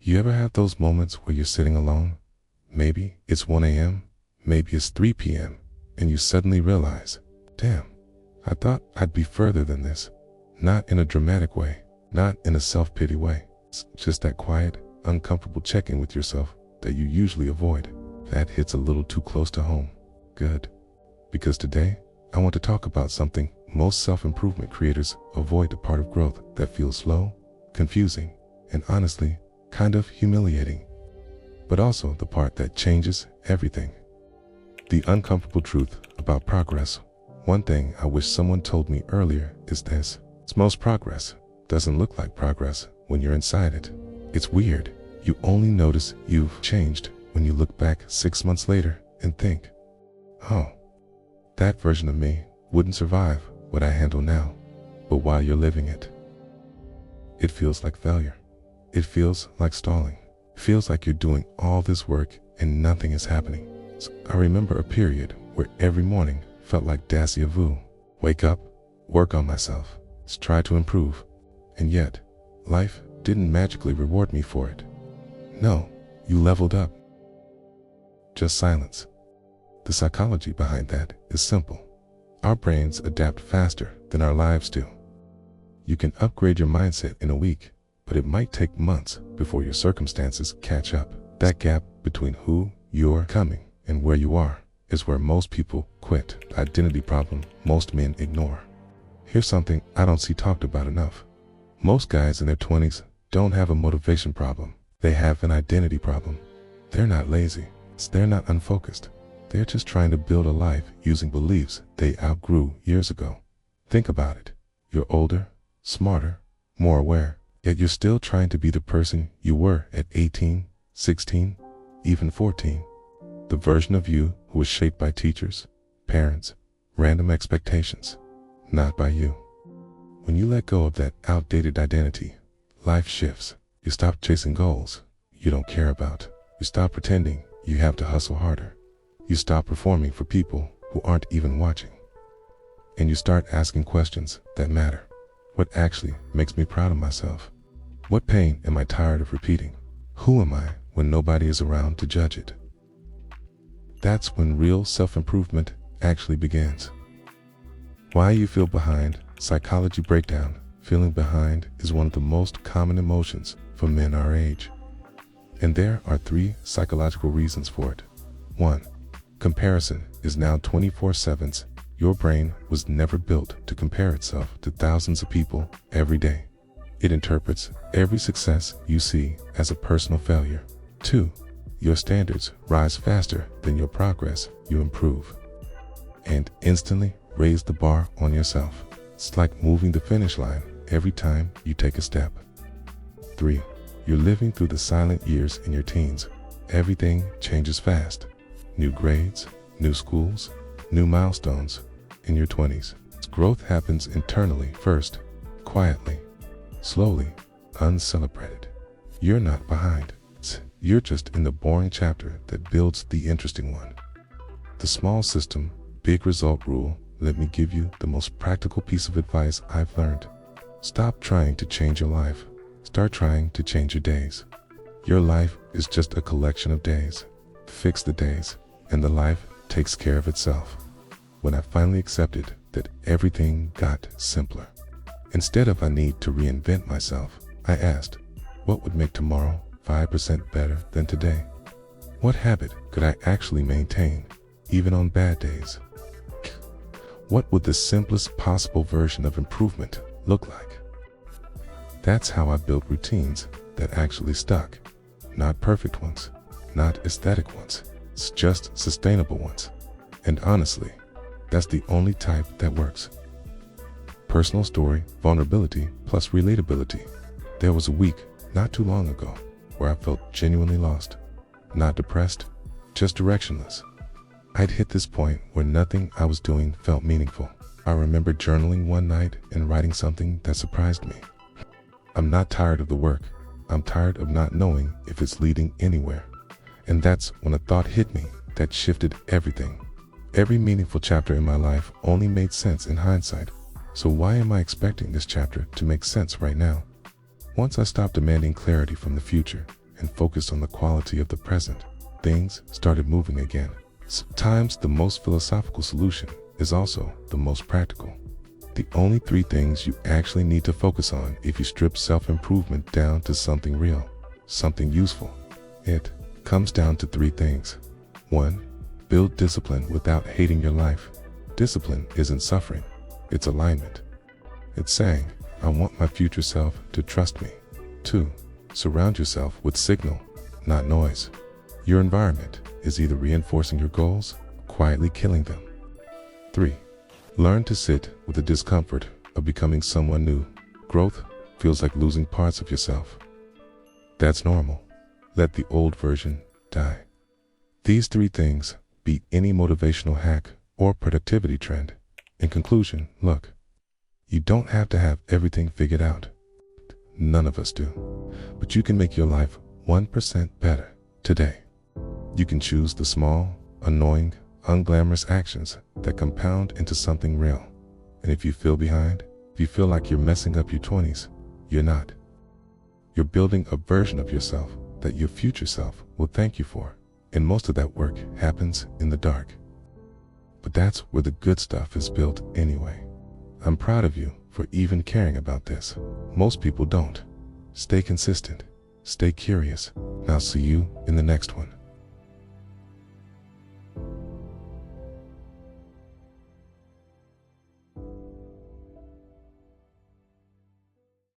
You ever have those moments where you're sitting alone? Maybe it's 1 a.m., maybe it's 3 p.m., and you suddenly realize, damn, I thought I'd be further than this. Not in a dramatic way, not in a self-pity way. It's just that quiet, uncomfortable check-in with yourself that you usually avoid. That hits a little too close to home. Good. Because today, I want to talk about something most self-improvement creators avoid, a part of growth that feels slow, confusing, and honestly, kind of humiliating. But also the part that changes everything. The uncomfortable truth about progress. One thing I wish someone told me earlier is this: most progress doesn't look like progress when you're inside it. It's weird. You only notice you've changed when you look back 6 months later and think, oh, that version of me wouldn't survive what I handle now. But while you're living it, it feels like failure. It feels like stalling. It feels like you're doing all this work and nothing is happening. So I remember a period where every morning felt like déjà vu. Wake up, work on myself, try to improve. And yet, life didn't magically reward me for it. No, you leveled up. Just silence. The psychology behind that is simple. Our brains adapt faster than our lives do. You can upgrade your mindset in a week, but it might take months before your circumstances catch up. That gap between who you're becoming and where you are is where most people quit. The identity problem most men ignore. Here's something I don't see talked about enough. Most guys in their 20s don't have a motivation problem. They have an identity problem. They're not lazy. They're not unfocused. They're just trying to build a life using beliefs they outgrew years ago. Think about it. You're older, smarter, more aware, yet you're still trying to be the person you were at 18, 16, even 14. The version of you who was shaped by teachers, parents, random expectations, not by you. When you let go of that outdated identity, life shifts. You stop chasing goals you don't care about. You stop pretending you have to hustle harder. You stop performing for people who aren't even watching. And you start asking questions that matter. What actually makes me proud of myself? What pain am I tired of repeating? Who am I when nobody is around to judge it? That's when real self-improvement actually begins. Why you feel behind, psychology breakdown. Feeling behind is one of the most common emotions for men our age. And there are 3 psychological reasons for it. 1. Comparison is now 24/7. Your brain was never built to compare itself to thousands of people every day. It interprets every success you see as a personal failure. 2. Your standards rise faster than your progress. You improve and instantly raise the bar on yourself. It's like moving the finish line every time you take a step. 3. You're living through the silent years in your teens. Everything changes fast. New grades, new schools, new milestones. In your 20s, growth happens internally first, quietly, slowly, uncelebrated. You're not behind. You're just in the boring chapter that builds the interesting one. The small system, big result rule. Let me give you the most practical piece of advice I've learned. Stop trying to change your life. Start trying to change your days. Your life is just a collection of days. Fix the days, and the life takes care of itself. When I finally accepted that everything got simpler. Instead of I need to reinvent myself, I asked, what would make tomorrow 5% better than today? What habit could I actually maintain, even on bad days? What would the simplest possible version of improvement look like? That's how I built routines that actually stuck. Not perfect ones, not aesthetic ones, it's just sustainable ones. And honestly, that's the only type that works. Personal story, vulnerability plus relatability. There was a week not too long ago where I felt genuinely lost. Not depressed, just directionless. I'd hit this point where nothing I was doing felt meaningful. I remember journaling one night and writing something that surprised me. I'm not tired of the work. I'm tired of not knowing if it's leading anywhere. And that's when a thought hit me that shifted everything. Every meaningful chapter in my life only made sense in hindsight. So why am I expecting this chapter to make sense right now? Once I stopped demanding clarity from the future and focused on the quality of the present, things started moving again. Sometimes the most philosophical solution is also the most practical. The only 3 things you actually need to focus on if you strip self-improvement down to something real, something useful. It comes down to 3 things. 1. Build discipline without hating your life. Discipline isn't suffering, it's alignment. It's saying, I want my future self to trust me. 2. Surround yourself with signal, not noise. Your environment is either reinforcing your goals or quietly killing them. 3. Learn to sit with the discomfort of becoming someone new. Growth feels like losing parts of yourself. That's normal. Let the old version die. These 3 things beat any motivational hack or productivity trend. In conclusion, look, you don't have to have everything figured out. None of us do. But you can make your life 1% better today. You can choose the small, annoying, unglamorous actions that compound into something real. And if you feel behind, if you feel like you're messing up your 20s, you're not. You're building a version of yourself that your future self will thank you for. And most of that work happens in the dark. But that's where the good stuff is built anyway. I'm proud of you for even caring about this. Most people don't. Stay consistent. Stay curious. And I'll see you in the next one.